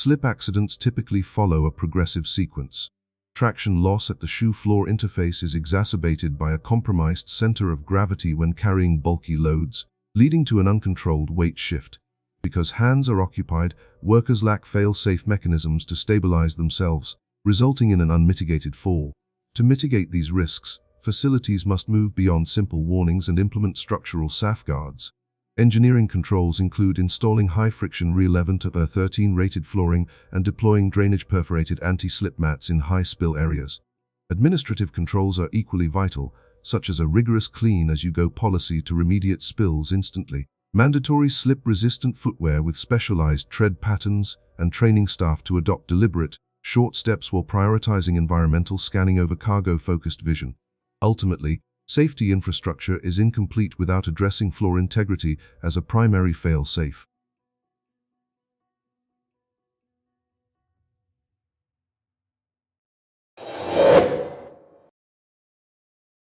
Slip accidents typically follow a progressive sequence. Traction loss at the shoe floor interface is exacerbated by a compromised center of gravity when carrying bulky loads, leading to an uncontrolled weight shift. Because hands are occupied, workers lack fail-safe mechanisms to stabilize themselves, resulting in an unmitigated fall. To mitigate these risks, facilities must move beyond simple warnings and implement structural safeguards. Engineering controls include installing high-friction RE11-13 rated flooring and deploying drainage-perforated anti-slip mats in high-spill areas. Administrative controls are equally vital, such as a rigorous clean-as-you-go policy to remediate spills instantly. Mandatory slip-resistant footwear with specialized tread patterns and training staff to adopt deliberate, short steps while prioritizing environmental scanning over cargo-focused vision. Ultimately, safety infrastructure is incomplete without addressing floor integrity as a primary fail-safe.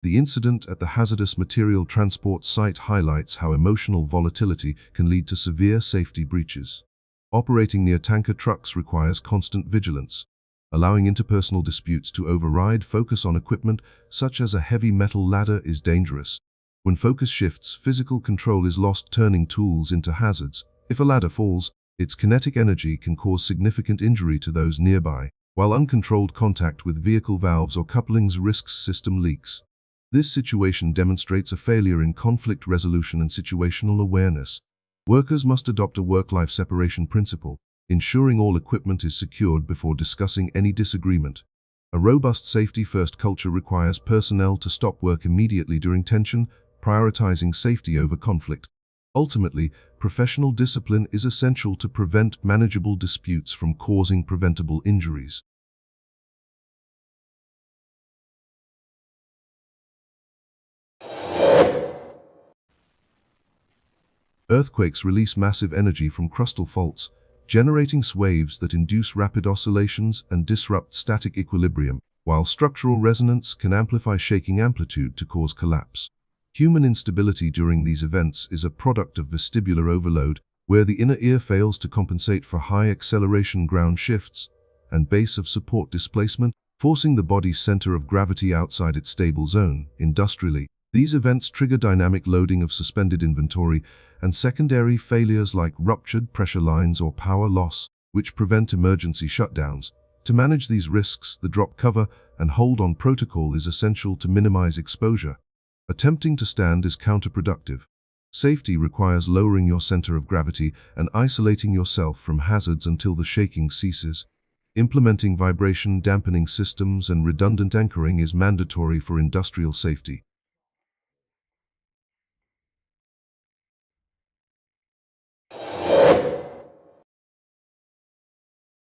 The incident at the hazardous material transport site highlights how emotional volatility can lead to severe safety breaches. Operating near tanker trucks requires constant vigilance, allowing interpersonal disputes to override focus on equipment such as a heavy metal ladder is dangerous. When focus shifts, physical control is lost, turning tools into hazards. If a ladder falls, its kinetic energy can cause significant injury to those nearby, while uncontrolled contact with vehicle valves or couplings risks system leaks. This situation demonstrates a failure in conflict resolution and situational awareness. Workers must adopt a work-life separation principle, ensuring all equipment is secured before discussing any disagreement. A robust safety-first culture requires personnel to stop work immediately during tension, prioritizing safety over conflict. Ultimately, professional discipline is essential to prevent manageable disputes from causing preventable injuries. Earthquakes release massive energy from crustal faults, generating waves that induce rapid oscillations and disrupt static equilibrium, while structural resonance can amplify shaking amplitude to cause collapse. Human instability during these events is a product of vestibular overload, where the inner ear fails to compensate for high acceleration ground shifts and base of support displacement, forcing the body's center of gravity outside its stable zone. Industrially, these events trigger dynamic loading of suspended inventory and secondary failures like ruptured pressure lines or power loss, which prevent emergency shutdowns. To manage these risks, the drop cover and hold-on protocol is essential to minimize exposure. Attempting to stand is counterproductive. Safety requires lowering your center of gravity and isolating yourself from hazards until the shaking ceases. Implementing vibration dampening systems and redundant anchoring is mandatory for industrial safety.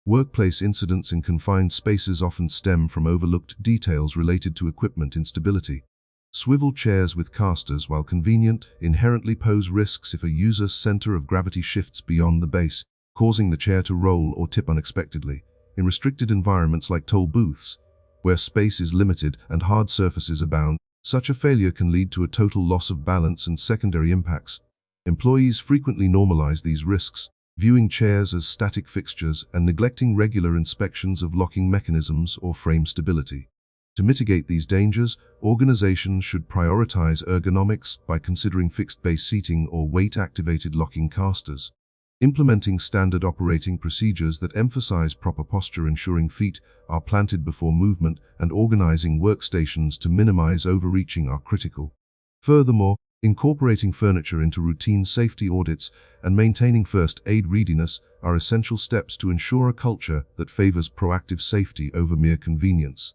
Workplace incidents in confined spaces often stem from overlooked details related to equipment instability. Swivel chairs with casters, while convenient, inherently pose risks if a user's center of gravity shifts beyond the base, causing the chair to roll or tip unexpectedly. In restricted environments like toll booths, where space is limited and hard surfaces abound, such a failure can lead to a total loss of balance and secondary impacts. Employees frequently normalize these risks, viewing chairs as static fixtures and neglecting regular inspections of locking mechanisms or frame stability. To mitigate these dangers, organizations should prioritize ergonomics by considering fixed base seating or weight-activated locking casters. Implementing standard operating procedures that emphasize proper posture, ensuring feet are planted before movement, and organizing workstations to minimize overreaching are critical. Furthermore, incorporating furniture into routine safety audits and maintaining first aid readiness are essential steps to ensure a culture that favors proactive safety over mere convenience.